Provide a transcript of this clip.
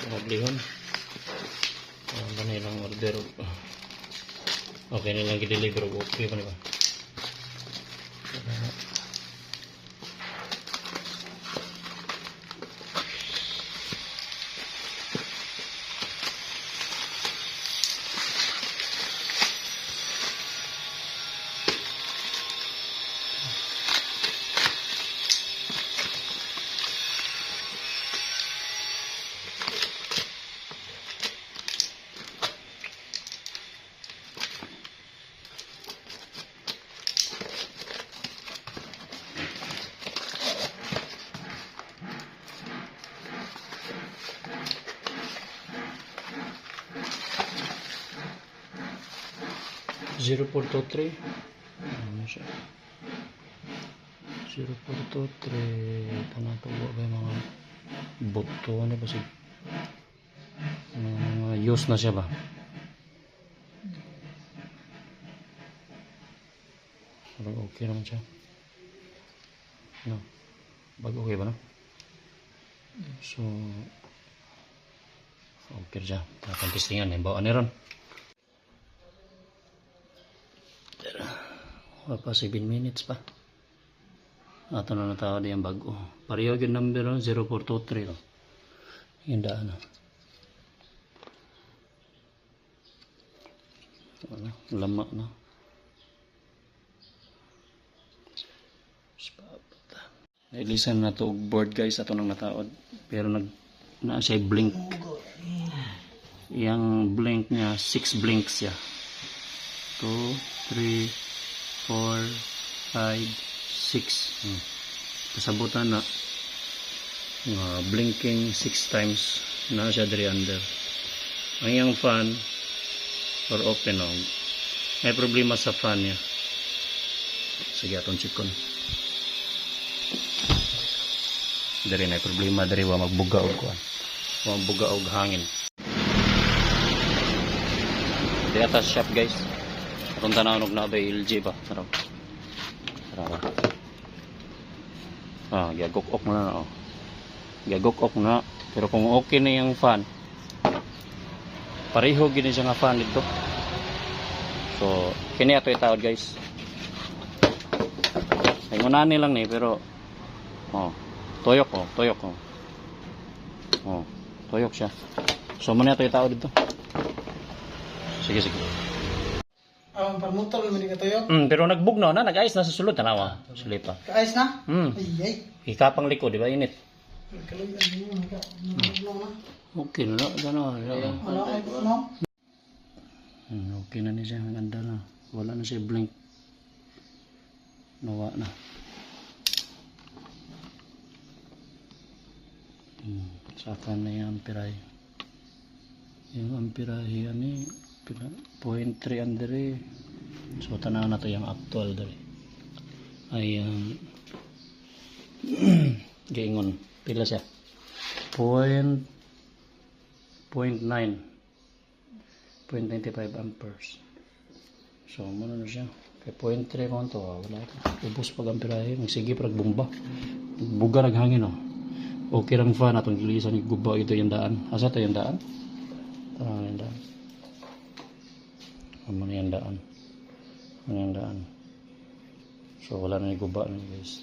maglihon. Ano na ilang order. Okay na lang i-deliver. Okay pa ba? 0423 ano siya 0423 ito na ito ba yung mga buto ano ba siya use na siya ba parang okay naman siya no bago okay ba no so okay siya tapang testingan yung bawaan niron pa 7 minutes pa ato na natawad yung bago pareho yung number 0423 no? Yung daan lama na nailisan na to board guys ato nang natawad pero na siya blink yung blink niya 6 blinks siya 2, 3 4, 5, 6 kasabutan na blinking 6 times na siya dari under ang yung fan or open may problema sa fan niya sige atong check kon dari may problema dari wa magbuga og kuan wa magbuga og hangin di atas shop guys kung tananog na ba LG ba tara gagok-ok na gagok-ok na pero kung okay na yung fan pareho gini siya nga fan dito so kini ato itawad guys ay ngunani lang ni pero toyok toyok siya so muna ato itawad dito sige Parmutal naman yung katayo. Pero nagbugnaw na, nag-ayos na sa sulod, tanawa. Sulipa. Kaayos na? Ay. Ikapang liko, di ba? Init. Okay na, okay na niya, ang ganda na. Wala na siya blink. Nawa na. Saka na yung ampiray. Yung ampirahe, ano 0.3 under so tanaw na to yung actual dali ay gaingon pila siya 0.95 amperes so muna na siya kay 0.3 mo to wala ubos pag amperahe magsige pag bomba buga naghangin okay rang fan atong gilisan ni guba ito yung daan asa to yung daan yung daan ano yung daan so wala na yung guba na guys